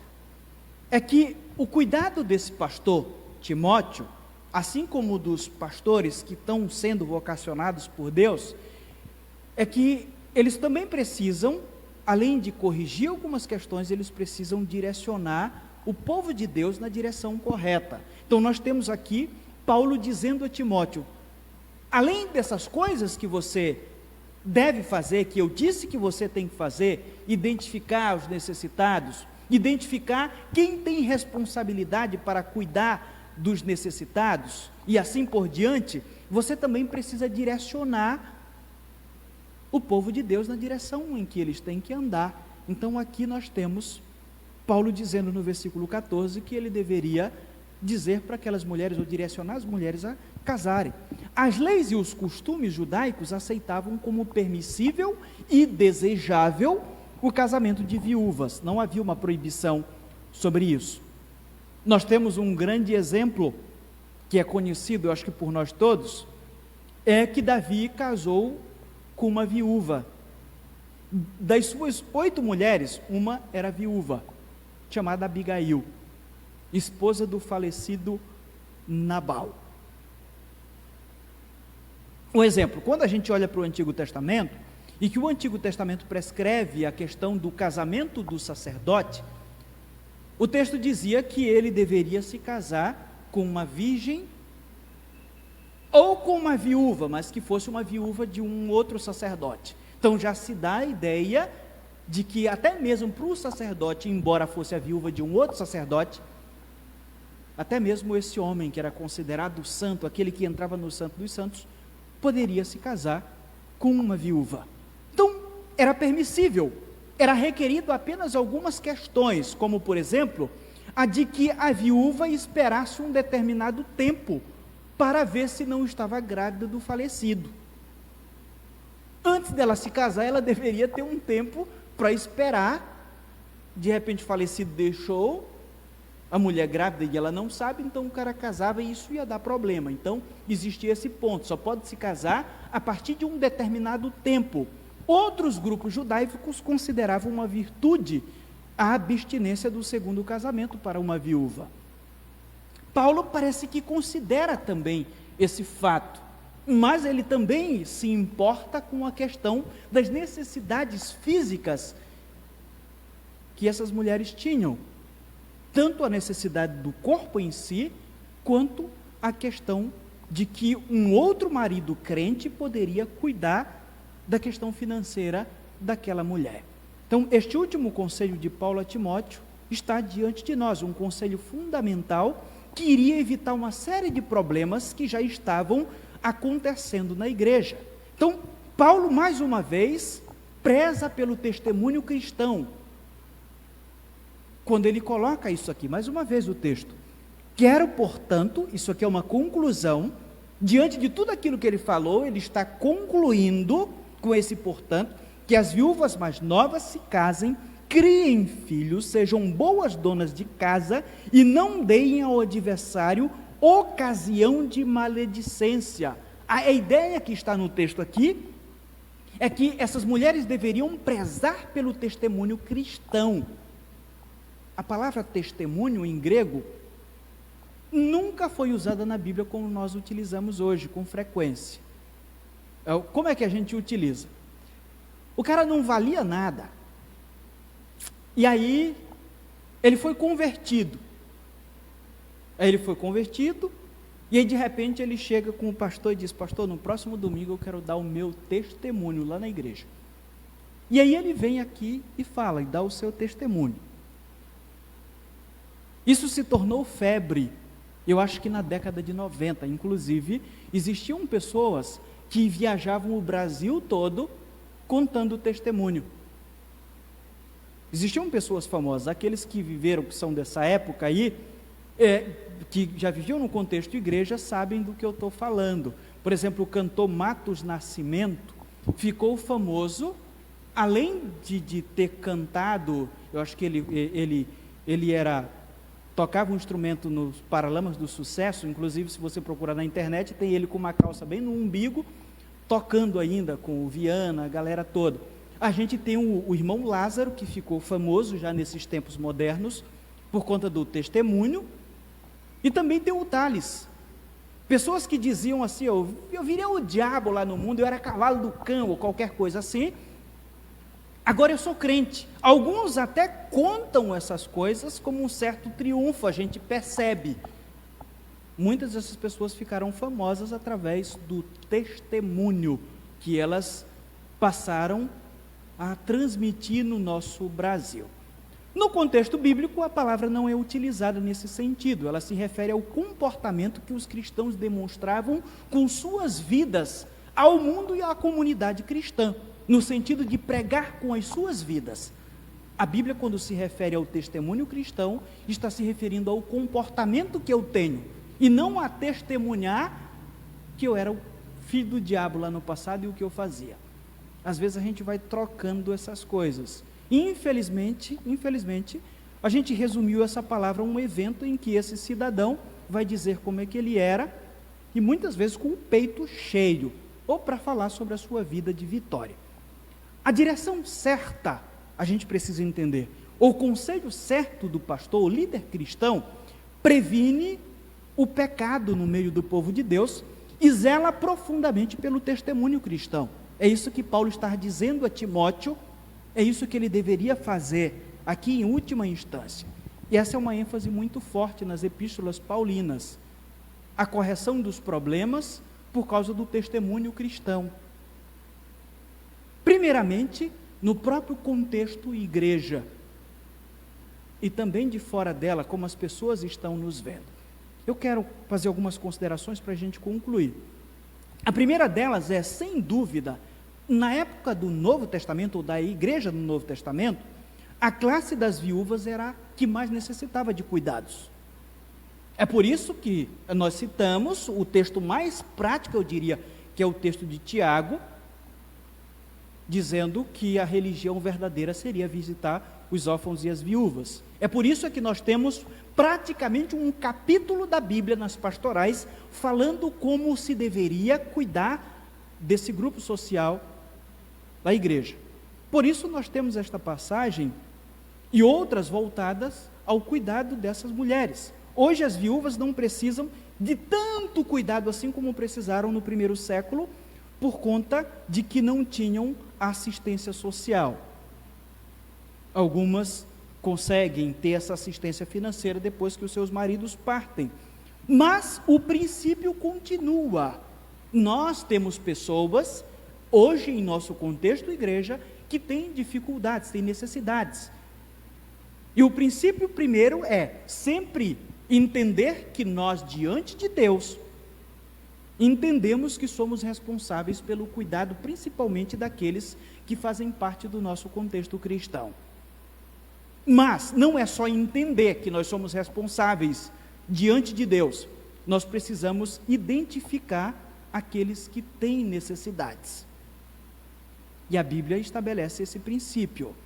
Speaker 2: é que o cuidado desse pastor Timóteo, assim como dos pastores que estão sendo vocacionados por Deus, é que eles também precisam, além de corrigir algumas questões, eles precisam direcionar o povo de Deus na direção correta. Então nós temos aqui Paulo dizendo a Timóteo, além dessas coisas que você deve fazer, que eu disse que você tem que fazer, identificar os necessitados, identificar quem tem responsabilidade para cuidar dos necessitados, e assim por diante, você também precisa direcionar o povo de Deus na direção em que eles têm que andar. Então aqui nós temos Paulo dizendo no versículo 14 que ele deveria dizer para aquelas mulheres, ou direcionar as mulheres a casarem. As leis e os costumes judaicos aceitavam como permissível e desejável o casamento de viúvas, não havia uma proibição sobre isso. Nós temos um grande exemplo, que é conhecido, eu acho que por nós todos, é que Davi casou com uma viúva. Das suas 8 mulheres, uma era viúva. chamada Abigail, esposa do falecido Nabal. Um exemplo, quando a gente olha para o Antigo Testamento, e que o Antigo Testamento prescreve a questão do casamento do sacerdote, o texto dizia que ele deveria se casar com uma virgem ou com uma viúva, mas que fosse uma viúva de um outro sacerdote. Então já se dá a ideia de que até mesmo para o sacerdote, embora fosse a viúva de um outro sacerdote, até mesmo esse homem que era considerado santo, aquele que entrava no Santo dos Santos, poderia se casar com uma viúva. Então, era permissível, era requerido apenas algumas questões, como por exemplo, a de que a viúva esperasse um determinado tempo para ver se não estava grávida do falecido. Antes dela se casar, ela deveria ter um tempo para esperar. De repente o falecido deixou a mulher grávida e ela não sabe, então o cara casava e isso ia dar problema. Então existia esse ponto, só pode se casar a partir de um determinado tempo. Outros grupos judaicos consideravam uma virtude a abstinência do segundo casamento para uma viúva. Paulo parece que considera também esse fato, mas ele também se importa com a questão das necessidades físicas que essas mulheres tinham, tanto a necessidade do corpo em si, quanto a questão de que um outro marido crente poderia cuidar da questão financeira daquela mulher. Então, este último conselho de Paulo a Timóteo está diante de nós, um conselho fundamental que iria evitar uma série de problemas que já estavam acontecendo na igreja. Então, Paulo, mais uma vez, preza pelo testemunho cristão, quando ele coloca isso aqui, mais uma vez o texto. Quero, portanto, isso aqui é uma conclusão, diante de tudo aquilo que ele falou, ele está concluindo com esse portanto, que as viúvas mais novas se casem, criem filhos, sejam boas donas de casa e não deem ao adversário ocasião de maledicência. A ideia que está no texto aqui é que essas mulheres deveriam prezar pelo testemunho cristão. A palavra testemunho em grego nunca foi usada na Bíblia como nós utilizamos hoje, com frequência. Como é que a gente utiliza? O cara não valia nada, e aí ele foi convertido. E aí de repente ele chega com o pastor e diz: pastor, no próximo domingo eu quero dar o meu testemunho lá na igreja. E aí ele vem aqui e fala, e dá o seu testemunho. Isso se tornou febre, eu acho que na década de 90, inclusive, existiam pessoas que viajavam o Brasil todo contando o testemunho. Existiam pessoas famosas, aqueles que viveram, que são dessa época aí, que já viviam no contexto de igreja, sabem do que eu estou falando. Por exemplo, o cantor Matos Nascimento ficou famoso, além de ter cantado, eu acho que ele tocava um instrumento nos Paralamas do Sucesso, inclusive se você procurar na internet, tem ele com uma calça bem no umbigo, tocando ainda com o Viana, a galera toda. A gente tem o irmão Lázaro, que ficou famoso já nesses tempos modernos, por conta do testemunho, e também tem o Tales. Pessoas que diziam assim, eu virei o diabo lá no mundo, eu era cavalo do cão, ou qualquer coisa assim, agora eu sou crente. Alguns até contam essas coisas como um certo triunfo, a gente percebe. Muitas dessas pessoas ficaram famosas através do testemunho que elas passaram a transmitir no nosso Brasil. No contexto bíblico, a palavra não é utilizada nesse sentido, ela se refere ao comportamento que os cristãos demonstravam com suas vidas ao mundo e à comunidade cristã, no sentido de pregar com as suas vidas. A Bíblia, quando se refere ao testemunho cristão, está se referindo ao comportamento que eu tenho, e não a testemunhar que eu era o filho do diabo lá no passado e o que eu fazia. Às vezes a gente vai trocando essas coisas. Infelizmente, a gente resumiu essa palavra a um evento em que esse cidadão vai dizer como é que ele era, e muitas vezes com o peito cheio, ou para falar sobre a sua vida de vitória. A direção certa, a gente precisa entender. o conselho certo do pastor, o líder cristão, previne o pecado no meio do povo de Deus e zela profundamente pelo testemunho cristão. É isso que Paulo está dizendo a Timóteo, é isso que ele deveria fazer aqui em última instância. E essa é uma ênfase muito forte nas epístolas paulinas, a correção dos problemas por causa do testemunho cristão. Primeiramente, no próprio contexto igreja, e também de fora dela, como as pessoas estão nos vendo. Eu quero fazer algumas considerações para a gente concluir. A primeira delas é, sem dúvida, na época do Novo Testamento, ou da igreja do Novo Testamento, a classe das viúvas era a que mais necessitava de cuidados. É por isso que nós citamos o texto mais prático, eu diria, que é o texto de Tiago, dizendo que a religião verdadeira seria visitar os órfãos e as viúvas. É por isso que nós temos praticamente um capítulo da Bíblia nas pastorais, falando como se deveria cuidar desse grupo social da igreja. Por isso nós temos esta passagem e outras voltadas ao cuidado dessas mulheres. Hoje as viúvas não precisam de tanto cuidado assim como precisaram no primeiro século, por conta de que não tinham assistência social. Algumas conseguem ter essa assistência financeira depois que os seus maridos partem, mas o princípio continua. Nós temos pessoas, hoje em nosso contexto igreja, que têm dificuldades, têm necessidades, e o princípio primeiro é sempre entender que nós, diante de Deus, entendemos que somos responsáveis pelo cuidado, principalmente daqueles que fazem parte do nosso contexto cristão. Mas não é só entender que nós somos responsáveis diante de Deus, nós precisamos identificar aqueles que têm necessidades. E a Bíblia estabelece esse princípio.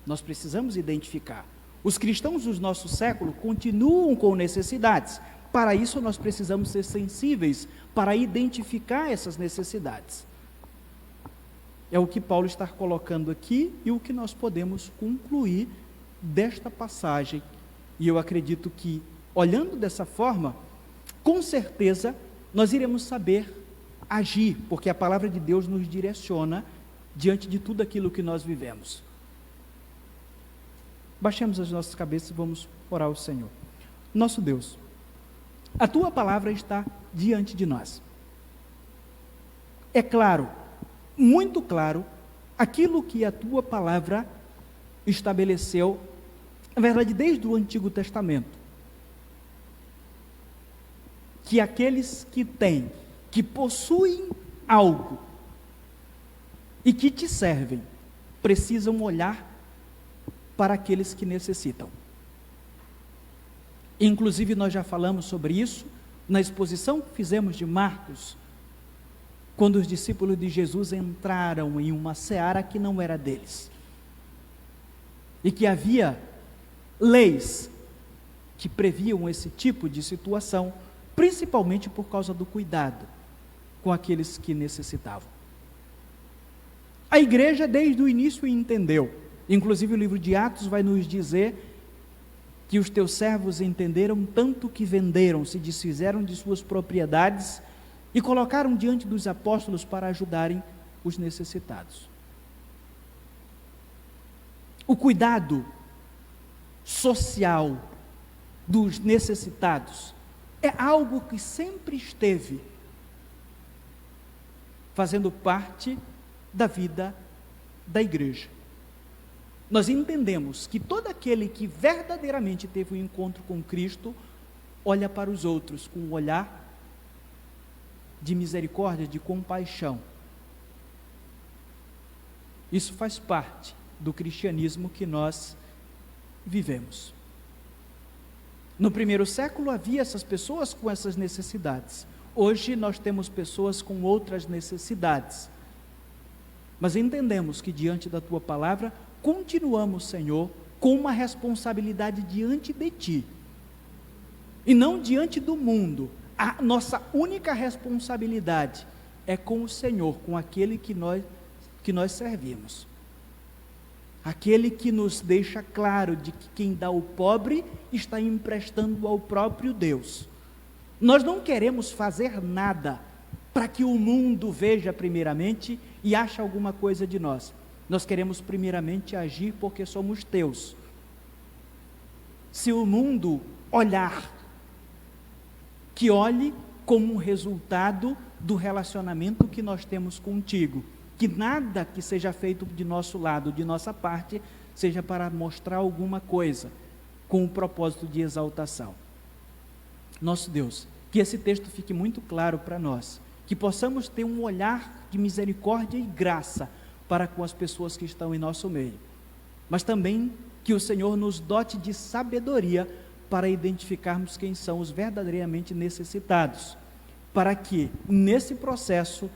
Speaker 2: Nós precisamos identificar. Os cristãos do nosso século continuam com necessidades. Para isso nós precisamos ser sensíveis para identificar essas necessidades. É o que Paulo está colocando aqui e o que nós podemos concluir desta passagem. E eu acredito que, olhando dessa forma, com certeza nós iremos saber agir, porque a palavra de Deus nos direciona diante de tudo aquilo que nós vivemos. Baixemos as nossas cabeças e vamos orar ao Senhor. Nosso Deus, a Tua palavra está diante de nós. É claro, muito claro, aquilo que a Tua palavra estabeleceu, na verdade, desde o Antigo Testamento, que aqueles que têm, que possuem algo e que Te servem, precisam olhar para aqueles que necessitam. Inclusive nós já falamos sobre isso na exposição que fizemos de Marcos, quando os discípulos de Jesus entraram em uma seara que não era deles, e que havia leis que previam esse tipo de situação, principalmente por causa do cuidado com aqueles que necessitavam. A igreja desde o início entendeu, inclusive o livro de Atos vai nos dizer que os teus servos entenderam tanto que venderam, se desfizeram de suas propriedades e colocaram diante dos apóstolos para ajudarem os necessitados. O cuidado social dos necessitados é algo que sempre esteve fazendo parte da vida da igreja. Nós entendemos que todo aquele que verdadeiramente teve um encontro com Cristo, olha para os outros com um olhar de misericórdia, de compaixão. Isso faz parte do cristianismo que nós vivemos. No primeiro século havia essas pessoas com essas necessidades. Hoje nós temos pessoas com outras necessidades. Mas entendemos que diante da Tua palavra, continuamos, Senhor, com uma responsabilidade diante de Ti, e não diante do mundo. A nossa única responsabilidade é com o Senhor, com aquele que nós servimos. aquele que nos deixa claro de que quem dá ao pobre está emprestando ao próprio Deus. Nós não queremos fazer nada para que o mundo veja primeiramente e ache alguma coisa de nós. Nós queremos primeiramente agir porque somos teus. Se o mundo olhar, que olhe como um resultado do relacionamento que nós temos contigo. Que nada que seja feito de nosso lado, de nossa parte, seja para mostrar alguma coisa, com o propósito de exaltação. Nosso Deus, que esse texto fique muito claro para nós, que possamos ter um olhar de misericórdia e graça para com as pessoas que estão em nosso meio, mas também que o Senhor nos dote de sabedoria para identificarmos quem são os verdadeiramente necessitados, para que nesse processo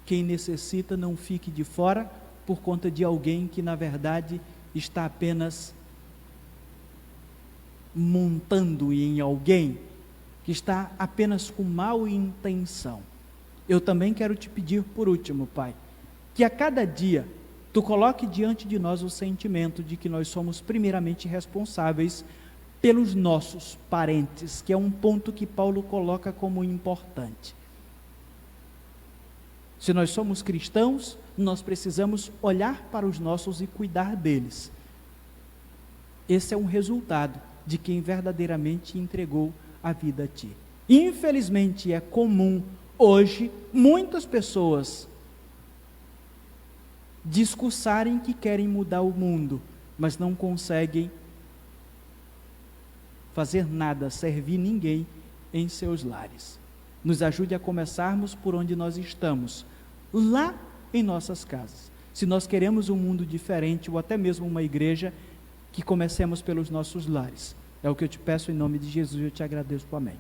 Speaker 2: quem necessita não fique de fora por conta de alguém que na verdade está apenas montando em alguém, que está apenas com mal intenção. Eu também quero te pedir por último, Pai, que a cada dia Tu coloque diante de nós o sentimento de que nós somos primeiramente responsáveis pelos nossos parentes, que é um ponto que Paulo coloca como importante. Se nós somos cristãos, nós precisamos olhar para os nossos e cuidar deles. Esse é um resultado de quem verdadeiramente entregou a vida a Ti. Infelizmente é comum hoje muitas pessoas discursarem que querem mudar o mundo, mas não conseguem fazer nada, servir ninguém em seus lares. Nos ajude a começarmos por onde nós estamos, lá em nossas casas. Se nós queremos um mundo diferente, ou até mesmo uma igreja, que comecemos pelos nossos lares. É o que eu te peço em nome de Jesus, eu te agradeço, amém.